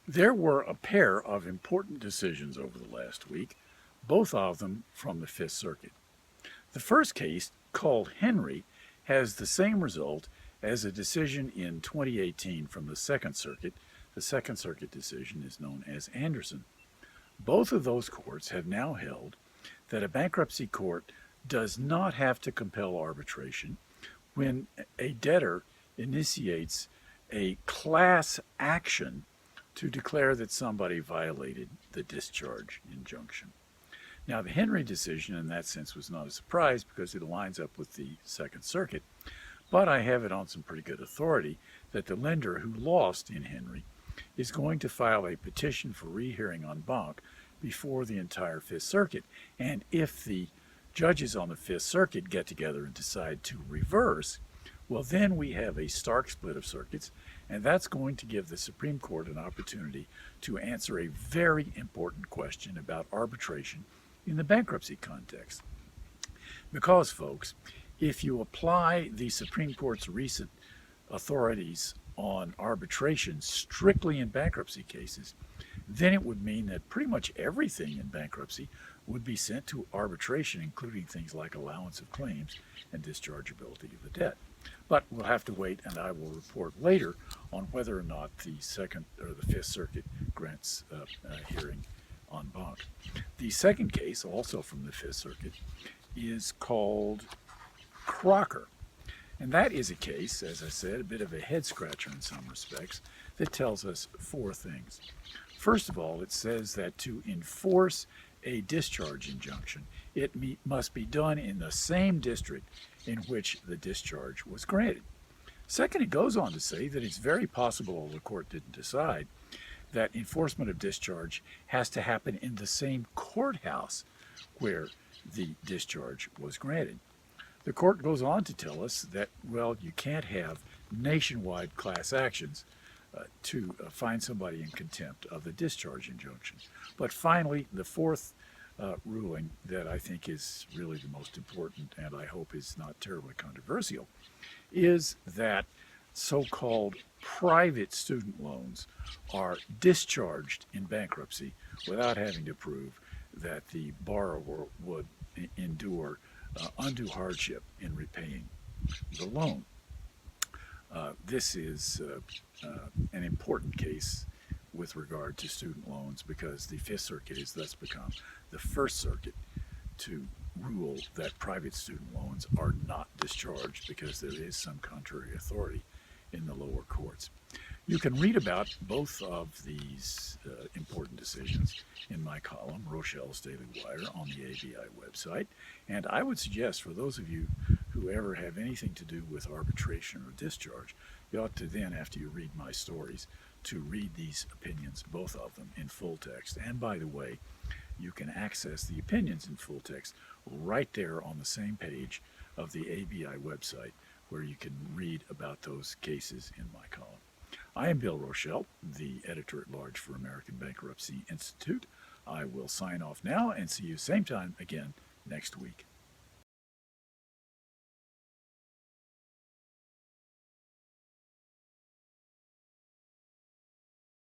There were a pair of important decisions over the last week, both of them from the Fifth Circuit. The first case, called Henry, has the same result as a decision in 2018 from the Second Circuit. The Second Circuit decision is known as Anderson. Both of those courts have now held that a bankruptcy court does not have to compel arbitration when a debtor initiates a class action to declare that somebody violated the discharge injunction. Now, the Henry decision in that sense was not a surprise because it lines up with the Second Circuit, but I have it on some pretty good authority that the lender who lost in Henry is going to file a petition for rehearing en banc before the entire Fifth Circuit. And if the judges on the Fifth Circuit get together and decide to reverse, well, then we have a stark split of circuits, and that's going to give the Supreme Court an opportunity to answer a very important question about arbitration in the bankruptcy context. Because, folks, if you apply the Supreme Court's recent authorities on arbitration strictly in bankruptcy cases, then it would mean that pretty much everything in bankruptcy would be sent to arbitration, including things like allowance of claims and dischargeability of the debt. But we'll have to wait, and I will report later on whether or not the Second or the Fifth Circuit grants a hearing en banc. The second case, also from the Fifth Circuit, is called Crocker. And that is a case, as I said, a bit of a head scratcher in some respects, that tells us four things. First of all, it says that to enforce a discharge injunction, it must be done in the same district in which the discharge was granted. Second, it goes on to say that it's very possible, although the court didn't decide, that enforcement of discharge has to happen in the same courthouse where the discharge was granted. The court goes on to tell us that, well, you can't have nationwide class actions to find somebody in contempt of the discharge injunction. But finally, the fourth ruling that I think is really the most important, and I hope is not terribly controversial, is that so-called private student loans are discharged in bankruptcy without having to prove that the borrower would endure undue hardship in repaying the loan. This is an important case with regard to student loans because the Fifth Circuit has thus become the first circuit to rule that private student loans are not discharged because there is some contrary authority in the lower courts. You can read about both of these important decisions in my column, Rochelle's Daily Wire, on the ABI website. And I would suggest for those of you who ever have anything to do with arbitration or discharge, you ought to then, after you read my stories, to read these opinions, both of them, in full text. And by the way, you can access the opinions in full text right there on the same page of the ABI website where you can read about those cases in my column. I am Bill Rochelle, the editor-at-large for American Bankruptcy Institute. I will sign off now and see you same time again next week.